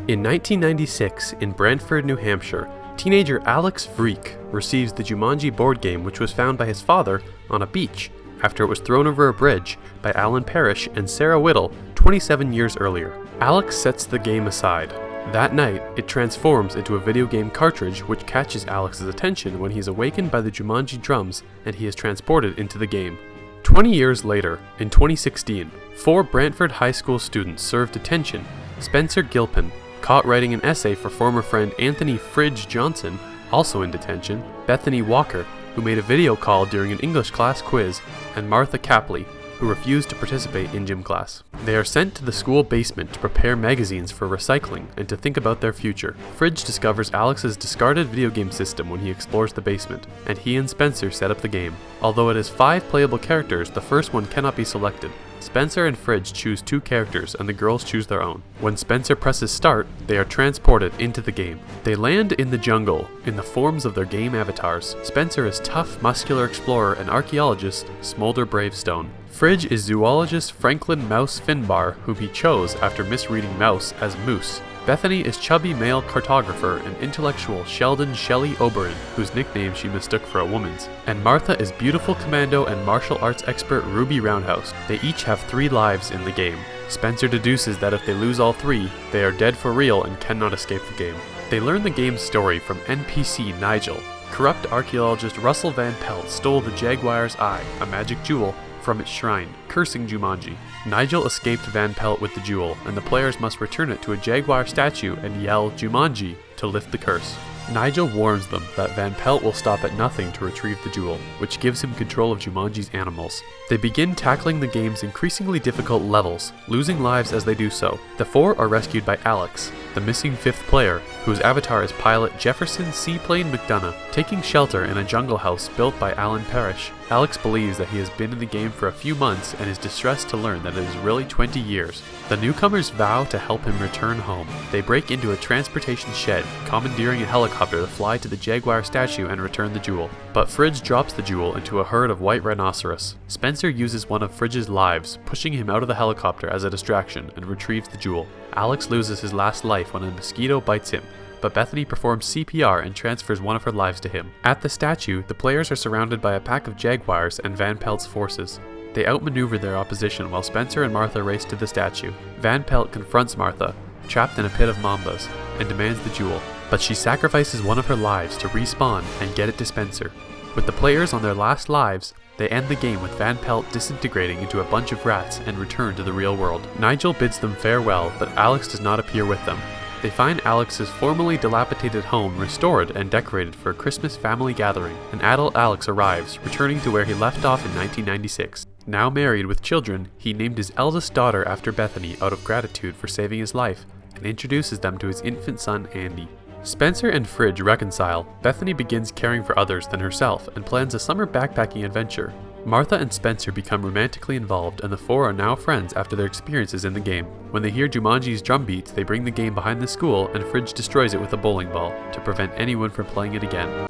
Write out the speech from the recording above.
In 1996, in Brantford, New Hampshire, teenager Alex Vreek receives the Jumanji board game, which was found by his father on a beach after it was thrown over a bridge by Alan Parrish and Sarah Whittle 27 years earlier. Alex sets the game aside. That night, it transforms into a video game cartridge which catches Alex's attention when he is awakened by the Jumanji drums and he is transported into the game. 20 years later, in 2016, 4 Brantford High School students served detention. Spencer Gilpin, caught writing an essay for former friend Anthony Fridge Johnson, also in detention, Bethany Walker, who made a video call during an English class quiz, and Martha Capley, who refused to participate in gym class. They are sent to the school basement to prepare magazines for recycling and to think about their future. Fridge discovers Alex's discarded video game system when he explores the basement, and he and Spencer set up the game. Although it has 5 playable characters, the first one cannot be selected. Spencer and Fridge choose 2 characters and the girls choose their own. When Spencer presses start, they are transported into the game. They land in the jungle in the forms of their game avatars. Spencer is tough, muscular explorer and archaeologist Smolder Bravestone. Fridge is zoologist Franklin Mouse Finbar, whom he chose after misreading mouse as moose. Bethany is chubby male cartographer and intellectual Sheldon Shelly Oberon, whose nickname she mistook for a woman's. And Martha is beautiful commando and martial arts expert Ruby Roundhouse. They each have 3 lives in the game. Spencer deduces that if they lose all 3, they are dead for real and cannot escape the game. They learn the game's story from NPC Nigel. Corrupt archaeologist Russel Van Pelt stole the Jaguar's eye, a magic jewel, from its shrine, cursing Jumanji. Nigel escaped Van Pelt with the jewel, and the players must return it to a jaguar statue and yell Jumanji to lift the curse. Nigel warns them that Van Pelt will stop at nothing to retrieve the jewel, which gives him control of Jumanji's animals. They begin tackling the game's increasingly difficult levels, losing lives as they do so. The 4 are rescued by Alex, the missing 5th player, whose avatar is pilot Jefferson Seaplane McDonough. Taking shelter in a jungle house built by Alan Parrish, Alex believes that he has been in the game for a few months and is distressed to learn that it is really 20 years. The newcomers vow to help him return home. They break into a transportation shed, commandeering a helicopter to fly to the Jaguar statue and return the jewel. But Fridge drops the jewel into a herd of white rhinoceros. Spencer uses one of Fridge's lives, pushing him out of the helicopter as a distraction, and retrieves the jewel. Alex loses his last life when a mosquito bites him, but Bethany performs CPR and transfers one of her lives to him. At the statue, the players are surrounded by a pack of jaguars and Van Pelt's forces. They outmaneuver their opposition while Spencer and Martha race to the statue. Van Pelt confronts Martha, trapped in a pit of mambas, and demands the jewel, but she sacrifices one of her lives to respawn and get it to Spencer. With the players on their last lives, they end the game with Van Pelt disintegrating into a bunch of rats and return to the real world. Nigel bids them farewell, but Alex does not appear with them. They find Alex's formerly dilapidated home restored and decorated for a Christmas family gathering. An adult Alex arrives, returning to where he left off in 1996. Now married with children, he named his eldest daughter after Bethany out of gratitude for saving his life, and introduces them to his infant son Andy. Spencer and Fridge reconcile. Bethany begins caring for others than herself and plans a summer backpacking adventure. Martha and Spencer become romantically involved, and the 4 are now friends after their experiences in the game. When they hear Jumanji's drum beats, they bring the game behind the school, and Fridge destroys it with a bowling ball to prevent anyone from playing it again.